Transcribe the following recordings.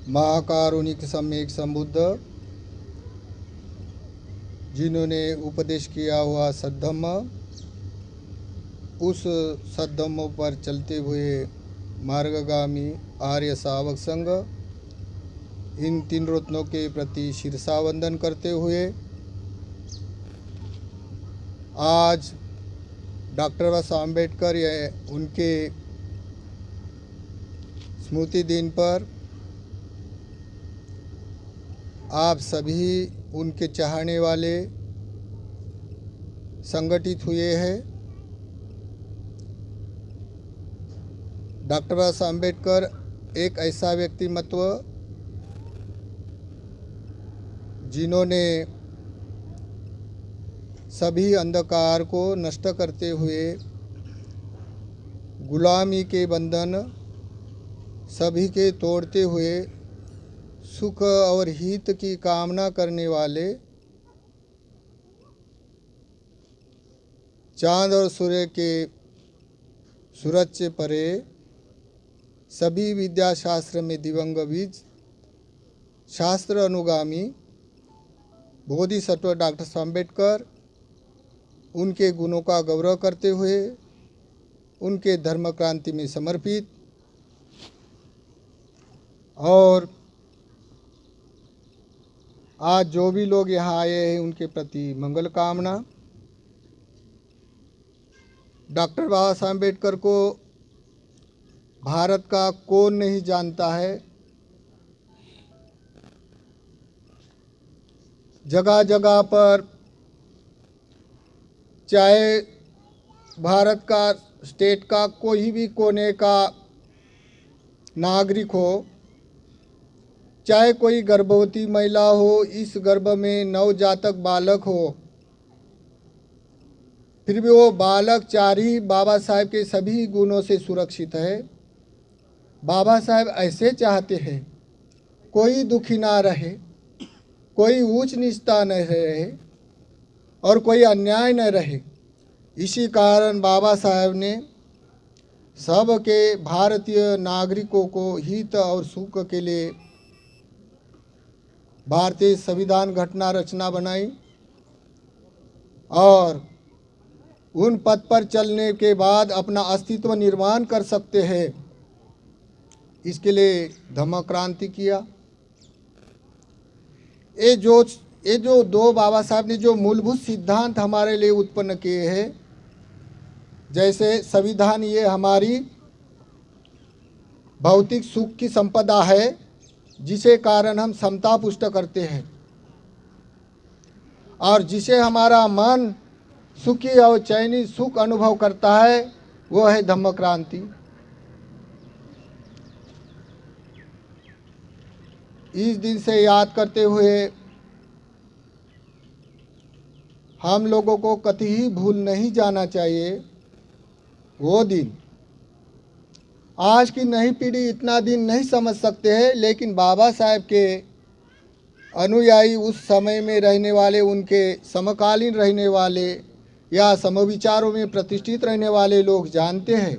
महाकारुणिक सम्यक संबुद्ध जिन्होंने उपदेश किया हुआ सद्धम्म, उस सद्धम्म पर चलते हुए मार्गगामी आर्य शावक संघ, इन तीन रत्नों के प्रति शीर्षा वंदन करते हुए आज डॉक्टर बाबा साहब अम्बेडकर या उनके स्मृति दिन पर आप सभी उनके चाहने वाले संगठित हुए हैं। डॉक्टर बाबा साहब अम्बेडकर एक ऐसा व्यक्तिमत्व जिन्होंने सभी अंधकार को नष्ट करते हुए गुलामी के बंधन सभी के तोड़ते हुए सुख और हित की कामना करने वाले, चांद और सूर्य के सूरज से परे सभी विद्या शास्त्र में दिवंग बीज शास्त्र अनुगामी बोधिसत्व डॉक्टर साहब अम्बेडकर उनके गुणों का गौरव करते हुए उनके धर्म क्रांति में समर्पित और आज जो भी लोग यहाँ आए हैं उनके प्रति मंगल कामना। डॉक्टर बाबा साहब अम्बेडकर को भारत का कौन नहीं जानता है। जगह जगह पर चाहे भारत का स्टेट का कोई भी कोने का नागरिक हो, चाहे कोई गर्भवती महिला हो, इस गर्भ में नवजातक बालक हो, फिर भी वो बालक चारी बाबा साहब के सभी गुणों से सुरक्षित है। बाबा साहब ऐसे चाहते हैं कोई दुखी ना रहे, कोई ऊंच नीचता न रहे और कोई अन्याय न रहे। इसी कारण बाबा साहब ने सबके भारतीय नागरिकों को हित और सुख के लिए भारतीय संविधान घटना रचना बनाई और उन पथ पर चलने के बाद अपना अस्तित्व निर्माण कर सकते हैं, इसके लिए धम्म क्रांति किया। ये जो दो बाबा साहब ने जो मूलभूत सिद्धांत हमारे लिए उत्पन्न किए हैं, जैसे संविधान ये हमारी भौतिक सुख की संपदा है जिसे कारण हम समता पुष्ट करते हैं और जिसे हमारा मन सुखी और चैनी सुख अनुभव करता है, वो है धम्म क्रांति। इस दिन से याद करते हुए हम लोगों को कभी ही भूल नहीं जाना चाहिए वो दिन। आज की नई पीढ़ी इतना दिन नहीं समझ सकते हैं, लेकिन बाबा साहब के अनुयायी उस समय में रहने वाले, उनके समकालीन रहने वाले या समविचारों में प्रतिष्ठित रहने वाले लोग जानते हैं।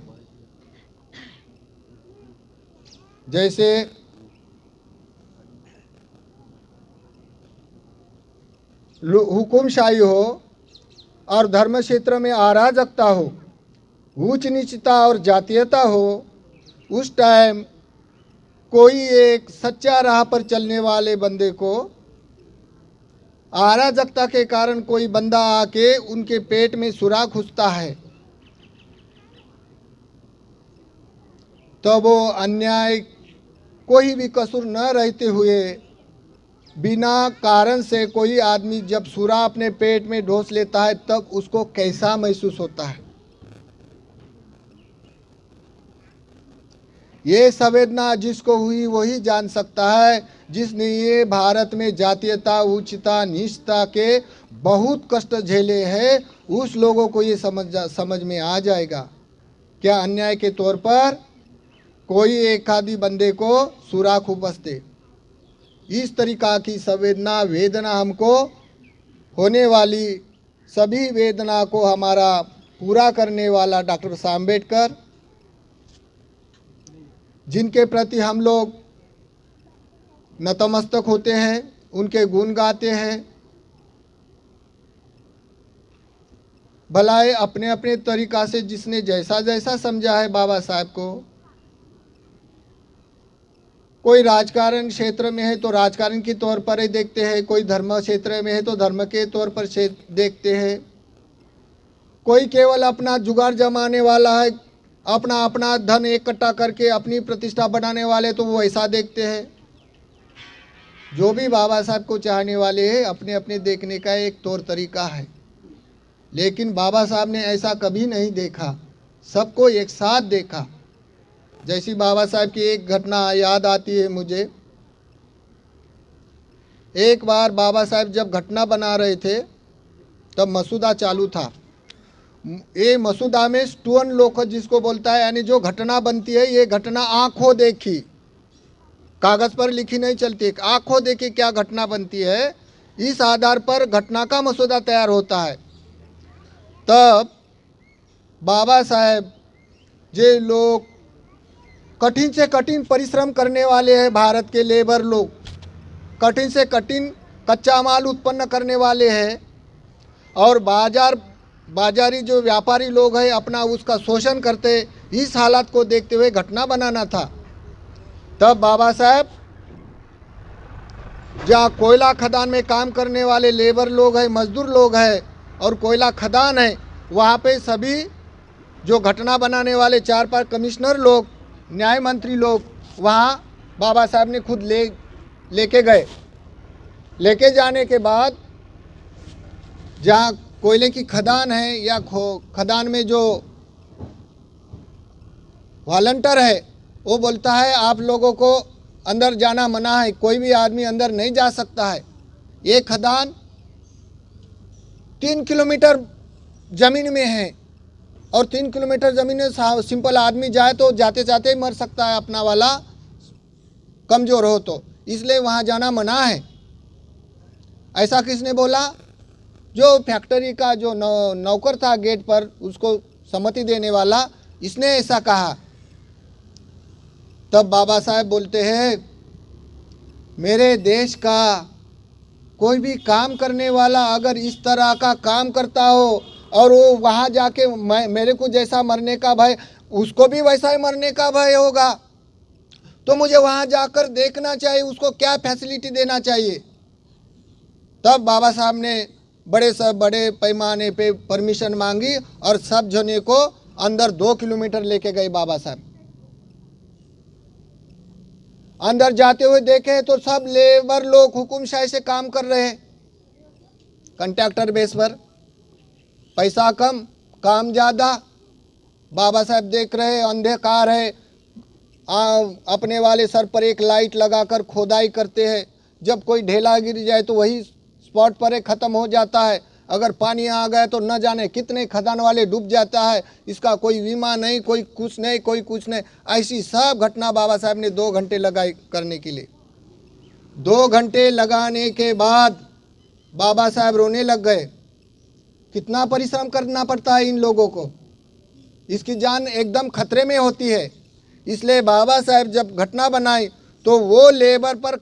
जैसे हुकुमशाही हो और धर्म क्षेत्र में अराजकता हो, ऊंच नीचता और जातीयता हो, उस टाइम कोई एक सच्चा राह पर चलने वाले बंदे को अराजकता के कारण कोई बंदा आके उनके पेट में सुराख घुसता है, तो वो अन्याय कोई भी कसूर न रहते हुए बिना कारण से कोई आदमी जब सुरा अपने पेट में ढोस लेता है तब उसको कैसा महसूस होता है। ये संवेदना जिसको हुई वही जान सकता है, जिसने ये भारत में जातीयता उच्चता नीचता के बहुत कष्ट झेले हैं, उस लोगों को ये समझ में आ जाएगा क्या अन्याय के तौर पर कोई एक आदि बंदे को सुराख उपसते। इस तरीका की संवेदना वेदना हमको होने वाली सभी वेदना को हमारा पूरा करने वाला डॉक्टर साहब अम्बेडकर, जिनके प्रति हम लोग नतमस्तक होते हैं, उनके गुण गाते हैं। भलाए अपने अपने तरीक़ा से जिसने जैसा जैसा समझा है बाबा साहब को। कोई राजकारण क्षेत्र में है तो राजकारण के तौर पर ही देखते हैं, कोई धर्म क्षेत्र में है तो धर्म के तौर पर देखते हैं, कोई केवल अपना जुगाड़ जमाने वाला है, अपना अपना धन इकट्ठा करके अपनी प्रतिष्ठा बनाने वाले तो वो ऐसा देखते हैं। जो भी बाबा साहब को चाहने वाले हैं अपने अपने देखने का एक तौर तरीका है, लेकिन बाबा साहब ने ऐसा कभी नहीं देखा, सबको एक साथ देखा। जैसी बाबा साहब की एक घटना याद आती है मुझे। एक बार बाबा साहब जब घटना बना रहे थे तब मसूदा चालू था। ये मसूदा में स्टोन लोक जिसको बोलता है, यानी जो घटना बनती है ये घटना आंखों देखी, कागज़ पर लिखी नहीं चलती, आंखों देखी क्या घटना बनती है, इस आधार पर घटना का मसूदा तैयार होता है। तब बाबा साहब जे लोग कठिन से कठिन परिश्रम करने वाले हैं, भारत के लेबर लोग कठिन से कठिन कच्चा माल उत्पन्न करने वाले हैं, और बाजारी जो व्यापारी लोग हैं अपना उसका शोषण करते, इस हालत को देखते हुए घटना बनाना था। तब बाबा साहब जहाँ कोयला खदान में काम करने वाले लेबर लोग हैं, मजदूर लोग हैं और कोयला खदान है, वहाँ पे सभी जो घटना बनाने वाले 4-5 कमिश्नर लोग, न्याय मंत्री लोग, वहाँ बाबा साहब ने खुद लेके गए। लेके जाने के बाद जहाँ कोयले की खदान है या खदान में जो वॉलंटियर है वो बोलता है आप लोगों को अंदर जाना मना है, कोई भी आदमी अंदर नहीं जा सकता है। ये खदान 3 किलोमीटर ज़मीन में है और 3 किलोमीटर ज़मीन में सिंपल आदमी जाए तो जाते जाते ही मर सकता है, अपना वाला कमज़ोर हो तो, इसलिए वहाँ जाना मना है। ऐसा किसने बोला? जो फैक्ट्री का जो नौकर था गेट पर, उसको सम्मति देने वाला, इसने ऐसा कहा। तब बाबा साहब बोलते हैं, मेरे देश का कोई भी काम करने वाला अगर इस तरह का काम करता हो और वो वहाँ जाके मेरे को जैसा मरने का भय, उसको भी वैसा ही मरने का भय होगा, तो मुझे वहाँ जाकर देखना चाहिए उसको क्या फैसिलिटी देना चाहिए। तब बाबा साहब ने बड़े पैमाने पे परमिशन मांगी और सब जने को अंदर 2 किलोमीटर लेके गए बाबा साहब। अंदर जाते हुए देखे तो सब लेबर लोग हुकुमशाही से काम कर रहे हैं, कॉन्ट्रैक्टर बेस पर, पैसा कम काम ज़्यादा। बाबा साहब देख रहे हैं अंधकार है, अपने वाले सर पर एक लाइट लगाकर खोदाई करते हैं, जब कोई ढेला गिर जाए तो वही स्पॉट पर ही ख़त्म हो जाता है, अगर पानी आ गया तो न जाने कितने खदान वाले डूब जाता है, इसका कोई बीमा नहीं, कोई कुछ नहीं, कोई कुछ नहीं। ऐसी सब घटना बाबा साहब ने 2 घंटे लगाए करने के लिए। 2 घंटे लगाने के बाद बाबा साहब रोने लग गए। कितना परिश्रम करना पड़ता है इन लोगों को, इसकी जान एकदम खतरे में होती है। इसलिए बाबा साहब जब घटना बनाई तो वो लेबर पर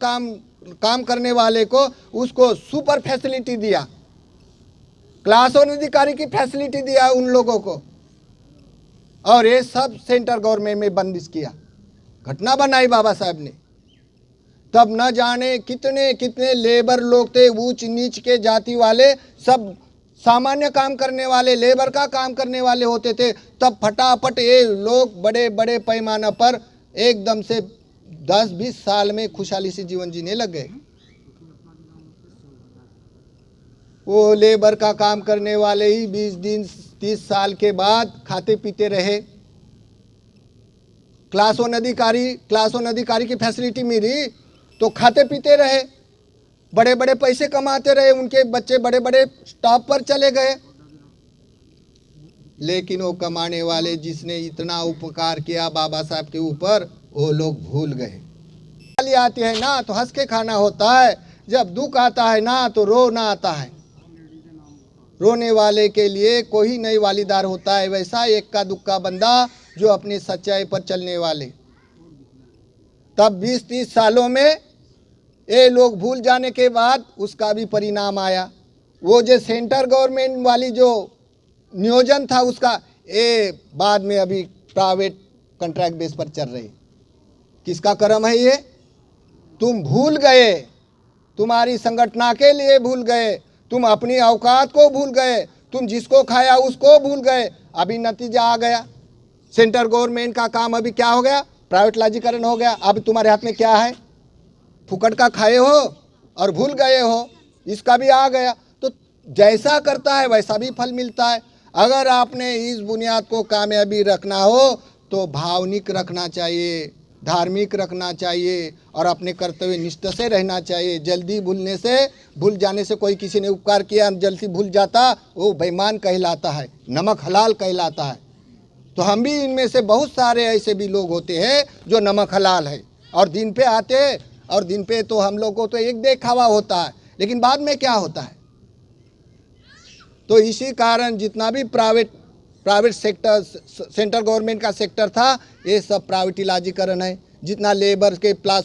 काम करने वाले को उसको सुपर फैसिलिटी दिया, क्लास वन अधिकारी की फैसिलिटी दिया उन लोगों को, और ये सब सेंट्रल गवर्नमेंट में बंदिश किया। घटना बनाई बाबा साहब ने। तब न जाने कितने कितने लेबर लोग थे, ऊंच नीच के जाति वाले, सब सामान्य काम करने वाले, लेबर का काम करने वाले होते थे। तब फटाफट ये लोग बड़े बड़े पैमाने पर एकदम से 10-20 साल में खुशहाली से जीवन जीने लग गए। वो लेबर का काम करने वाले ही 20 दिन 30 साल के बाद खाते पीते रहे। क्लास वन अधिकारी की फैसिलिटी मिली तो खाते पीते रहे, बड़े बड़े पैसे कमाते रहे, उनके बच्चे बड़े बड़े टॉप पर चले गए। लेकिन वो कमाने वाले जिसने इतना उपकार किया बाबा साहब के ऊपर, वो लोग भूल गए। गाली आती है ना तो हंस के खाना होता है, जब दुख आता है ना तो रोना आता है। रोने वाले के लिए कोई नहीं वालीदार होता है, वैसा एक्का दुक्का बंदा जो अपनी सच्चाई पर चलने वाले। तब 20-30 सालों में ये लोग भूल जाने के बाद उसका भी परिणाम आया। वो जो सेंटर गवर्नमेंट वाली जो नियोजन था उसका, ये बाद में अभी प्राइवेट कॉन्ट्रैक्ट बेस पर चल रही। किसका कर्म है ये? तुम भूल गए, तुम्हारी संगठना के लिए भूल गए, तुम अपनी औकात को भूल गए, तुम जिसको खाया उसको भूल गए। अभी नतीजा आ गया, सेंटर गवर्नमेंट का काम अभी क्या हो गया? प्राइवेटलाइजीकरण हो गया। अब तुम्हारे हाथ में क्या है? फुकट का खाए हो और भूल गए हो, इसका भी आ गया। तो जैसा करता है वैसा भी फल मिलता है। अगर आपने इस बुनियाद को कामयाबी रखना हो तो भावनिक रखना चाहिए, धार्मिक रखना चाहिए और अपने कर्तव्य निष्ठ से रहना चाहिए। जल्दी भूल जाने से कोई किसी ने उपकार किया जल्दी भूल जाता, वो बेईमान कहलाता है, नमक हलाल कहलाता है। तो हम भी इनमें से बहुत सारे ऐसे भी लोग होते हैं जो नमक हलाल है और दिन पे आते, और दिन पे तो हम लोग को तो एक देखावा होता है, लेकिन बाद में क्या होता है? तो इसी कारण जितना भी प्राइवेट सेक्टर, सेंट्रल गवर्नमेंट का सेक्टर था, ये सब प्राइवेटिलाइजीकरण है। जितना लेबर के क्लास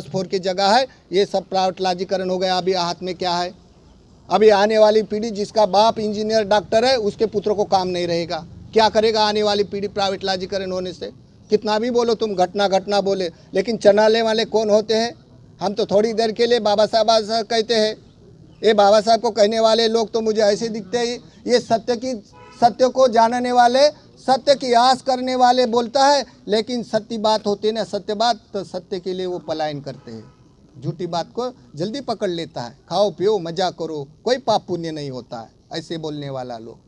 4 की जगह है, ये सब प्राइवेटिलाइजीकरण हो गया। अभी हाथ में क्या है? अभी आने वाली पीढ़ी, जिसका बाप इंजीनियर डॉक्टर है, उसके पुत्रों को काम नहीं रहेगा। क्या करेगा आने वाली पीढ़ी प्राइवेटिलाइजीकरण होने से? कितना भी बोलो तुम, घटना बोले, लेकिन चनाले वाले कौन होते हैं? हम तो थोड़ी देर के लिए बाबा साहब कहते हैं। ये बाबा साहब को कहने वाले लोग तो मुझे ऐसे दिखते हैं, ये सत्य को जानने वाले, सत्य की आस करने वाले बोलता है, लेकिन सत्य बात होती है ना, सत्य बात, तो सत्य के लिए वो पलायन करते हैं, झूठी बात को जल्दी पकड़ लेता है। खाओ पियो मजा करो, कोई पाप पुण्य नहीं होता है, ऐसे बोलने वाला लोग।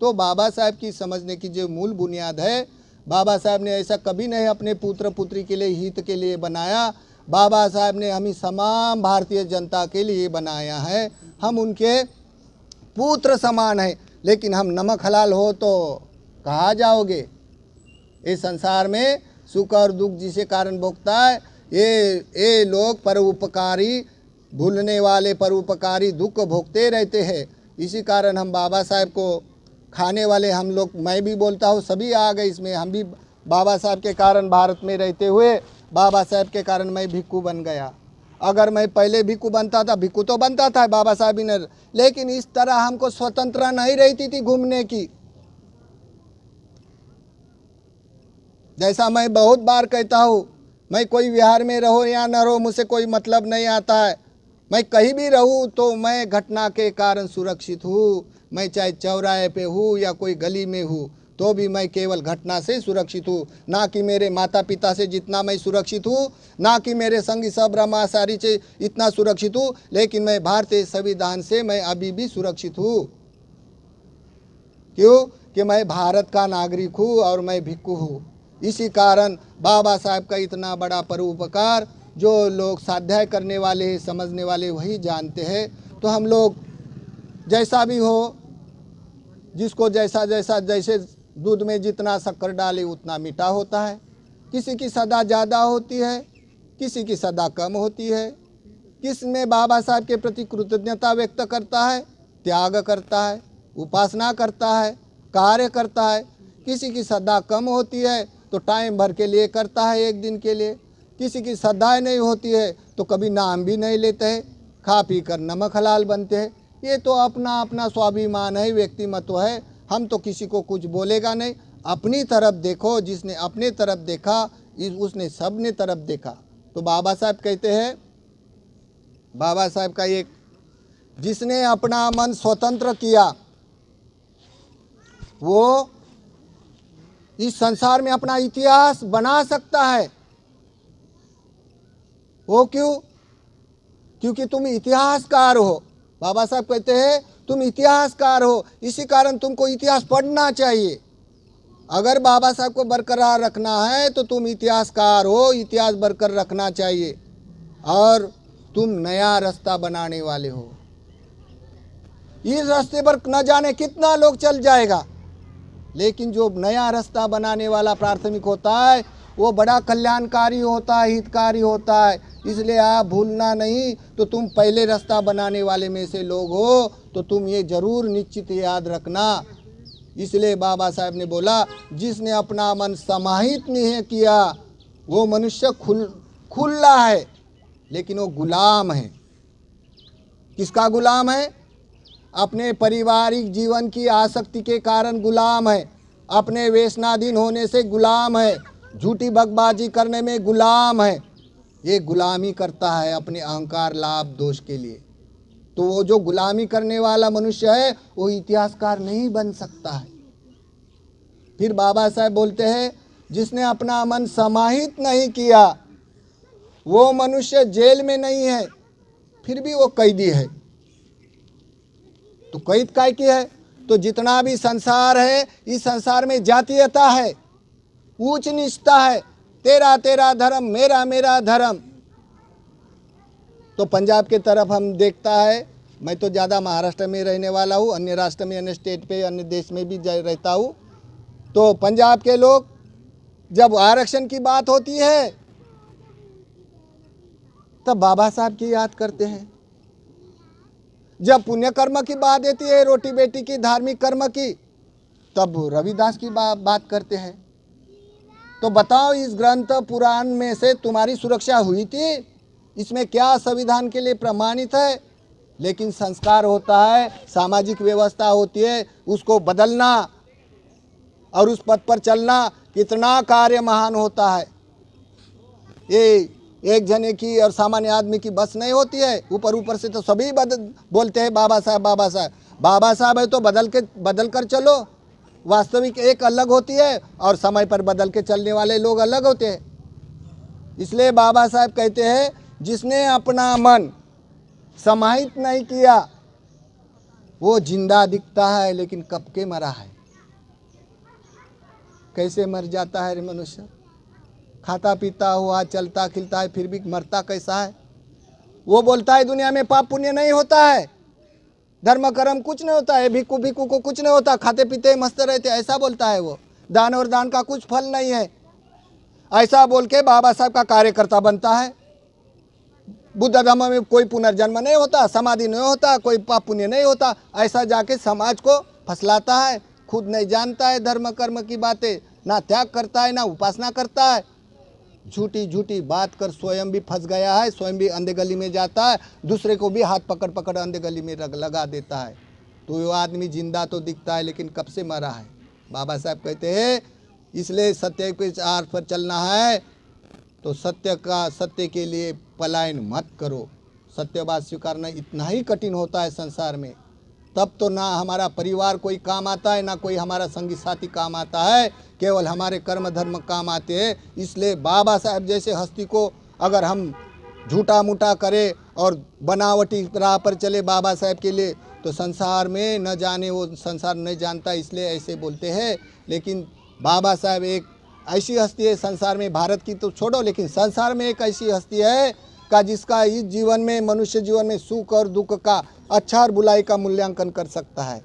तो बाबा साहब की समझने की जो मूल बुनियाद है, बाबा साहब ने ऐसा कभी नहीं अपने पुत्र पुत्री के लिए, हित के लिए बनाया। बाबा साहब ने हमें तमाम भारतीय जनता के लिए बनाया है। हम उनके पुत्र समान है, लेकिन हम नमक हलाल हो तो कहाँ जाओगे? इस संसार में सुख और दुख जिसे कारण भोगता है, ये लोग परोपकारी, भूलने वाले परोपकारी दुख भोगते रहते हैं। इसी कारण हम बाबा साहब को खाने वाले हम लोग, मैं भी बोलता हूँ, सभी आ गए इसमें। हम भी बाबा साहब के कारण भारत में रहते हुए, बाबा साहब के कारण मैं भिक्खू बन गया। अगर मैं पहले भिक्खू बनता था, भिक्खू तो बनता था बाबा साहब ने, लेकिन इस तरह हमको स्वतंत्रता नहीं रहती थी घूमने की। जैसा मैं बहुत बार कहता हूँ, मैं कोई विहार में रहो या न रहो, मुझसे कोई मतलब नहीं आता है। मैं कहीं भी रहूँ तो मैं घटना के कारण सुरक्षित हूँ। मैं चाहे चौराहे पे हूँ या कोई गली में हूँ, तो भी मैं केवल घटना से सुरक्षित हूँ, ना कि मेरे माता पिता से जितना मैं सुरक्षित हूँ, ना कि मेरे संगी सब ब्रह्माचारी से इतना सुरक्षित हूँ, लेकिन मैं भारतीय संविधान से मैं अभी भी सुरक्षित हूँ। क्यों? कि मैं भारत का नागरिक हूँ और मैं भिक्खू हूँ। इसी कारण बाबा साहब का इतना बड़ा परोपकार जो लोग स्वाध्याय करने वाले, समझने वाले वही जानते हैं। तो हम लोग जैसा भी हो, जिसको जैसे दूध में जितना शक्कर डाले उतना मीठा होता है। किसी की सदा ज़्यादा होती है, किसी की सदा कम होती है। किस में बाबा साहब के प्रति कृतज्ञता व्यक्त करता है, त्याग करता है, उपासना करता है, कार्य करता है। किसी की सदा कम होती है तो टाइम भर के लिए करता है, एक दिन के लिए। किसी की श्रद्धाएँ नहीं होती है तो कभी नाम भी नहीं लेते हैं, खा पी कर नमक हलाल बनते हैं। ये तो अपना अपना स्वाभिमान है, व्यक्तिमत्व है। हम तो किसी को कुछ बोलेगा नहीं। अपनी तरफ देखो, जिसने अपने तरफ देखा उसने सबने तरफ देखा। तो बाबा साहब कहते हैं, बाबा साहब का एक, जिसने अपना मन स्वतंत्र किया वो इस संसार में अपना इतिहास बना सकता है। वो क्यों? क्योंकि तुम इतिहासकार हो। बाबा साहब कहते हैं तुम इतिहासकार हो, इसी कारण तुमको इतिहास पढ़ना चाहिए। अगर बाबा साहब को बरकरार रखना है तो तुम इतिहासकार हो, इतिहास बरकरार रखना चाहिए। और तुम नया रास्ता बनाने वाले हो। इस रास्ते पर न जाने कितना लोग चल जाएगा, लेकिन जो नया रास्ता बनाने वाला प्राथमिक होता है वो बड़ा कल्याणकारी होता है, हितकारी होता है। इसलिए आप भूलना नहीं। तो तुम पहले रास्ता बनाने वाले में से लोग हो, तो तुम ये जरूर निश्चित याद रखना। इसलिए बाबा साहब ने बोला, जिसने अपना मन समाहित नहीं किया वो मनुष्य खुला है। लेकिन वो गुलाम है। किसका गुलाम है? अपने पारिवारिक जीवन की आसक्ति के कारण गुलाम है, अपने वेसनाधीन होने से गुलाम है, झूठी बकबाजी करने में गुलाम है। ये गुलामी करता है अपने अहंकार लाभ दोष के लिए। तो वो जो गुलामी करने वाला मनुष्य है वो इतिहासकार नहीं बन सकता है। फिर बाबा साहब बोलते हैं, जिसने अपना मन समाहित नहीं किया वो मनुष्य जेल में नहीं है, फिर भी वो कैदी है। तो कैद काय की है? तो जितना भी संसार है, इस संसार में जातीयता है, ऊंच नीचता है, तेरा तेरा धर्म, मेरा मेरा धर्म। तो पंजाब के तरफ हम देखता है, मैं तो ज़्यादा महाराष्ट्र में रहने वाला हूँ, अन्य राष्ट्र में, अन्य स्टेट पे, अन्य देश में भी रहता हूँ। तो पंजाब के लोग जब आरक्षण की बात होती है तब बाबा साहब की याद करते हैं। जब पुण्य कर्म की बात आती है, रोटी बेटी की, धार्मिक कर्म की, तब रविदास की बात करते हैं। तो बताओ, इस ग्रंथ पुराण में से तुम्हारी सुरक्षा हुई थी? इसमें क्या संविधान के लिए प्रमाणित है? लेकिन संस्कार होता है, सामाजिक व्यवस्था होती है, उसको बदलना और उस पथ पर चलना कितना कार्य महान होता है। ये एक जने की और सामान्य आदमी की बस नहीं होती है। ऊपर ऊपर से तो सभी बोलते हैं बाबा साहब बाबा साहब। बाबा साहब है तो बदल कर चलो। वास्तविक एक अलग होती है और समय पर बदल के चलने वाले लोग अलग होते हैं। इसलिए बाबा साहब कहते हैं, जिसने अपना मन समाहित नहीं किया वो जिंदा दिखता है लेकिन कब के मरा है। कैसे मर जाता है रे मनुष्य? खाता पीता हुआ, चलता खिलता है, फिर भी मरता कैसा है? वो बोलता है दुनिया में पाप पुण्य नहीं होता है, धर्म कर्म कुछ नहीं होता है, भिक्खु भिक्खु को कुछ नहीं होता, खाते पीते मस्त रहते, ऐसा बोलता है वो। दान और दान का कुछ फल नहीं है, ऐसा बोल के बाबा साहब का कार्यकर्ता बनता है। बुद्ध धर्म में कोई पुनर्जन्म नहीं होता, समाधि नहीं होता, कोई पाप पुण्य नहीं होता, ऐसा जाके समाज को फसलाता है। खुद नहीं जानता है धर्म कर्म की बातें, ना त्याग करता है ना उपासना करता है। झूठी झूठी बात कर स्वयं भी फंस गया है, स्वयं भी अंधे गली में जाता है, दूसरे को भी हाथ पकड़ पकड़ अंधे गली में लगा देता है। तो वो आदमी जिंदा तो दिखता है लेकिन कब से मरा है। बाबा साहब कहते हैं, इसलिए सत्य के आर पर चलना है तो सत्य के लिए पलायन मत करो। सत्यवाद स्वीकारना इतना ही कठिन होता है संसार में। तब तो ना हमारा परिवार कोई काम आता है, ना कोई हमारा संगी साथी काम आता है, केवल हमारे कर्म धर्म काम आते हैं। इसलिए बाबा साहब जैसे हस्ती को अगर हम झूठा मूठा करें और बनावटी राह पर चले बाबा साहब के लिए, तो संसार में न जाने, वो संसार नहीं जानता, इसलिए ऐसे बोलते हैं। लेकिन बाबा साहब एक ऐसी हस्ती है संसार में, भारत की तो छोड़ो, लेकिन संसार में एक ऐसी हस्ती है का जिसका इस जीवन में, मनुष्य जीवन में सुख और दुख का, अच्छा और बुराई का मूल्यांकन कर सकता है।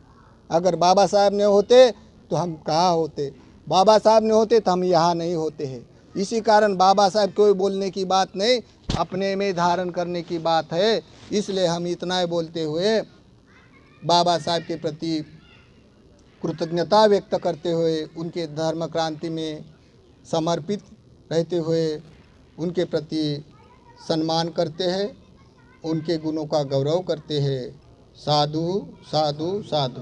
अगर बाबा साहब ने होते तो हम कहाँ होते, बाबा साहब ने होते तो हम यहाँ नहीं होते हैं। इसी कारण बाबा साहब कोई बोलने की बात नहीं, अपने में धारण करने की बात है। इसलिए हम इतना ही बोलते हुए बाबा साहब के प्रति कृतज्ञता व्यक्त करते हुए, उनके धर्म क्रांति में समर्पित रहते हुए उनके प्रति सम्मान करते हैं, उनके गुणों का गौरव करते हैं। साधु साधु साधु।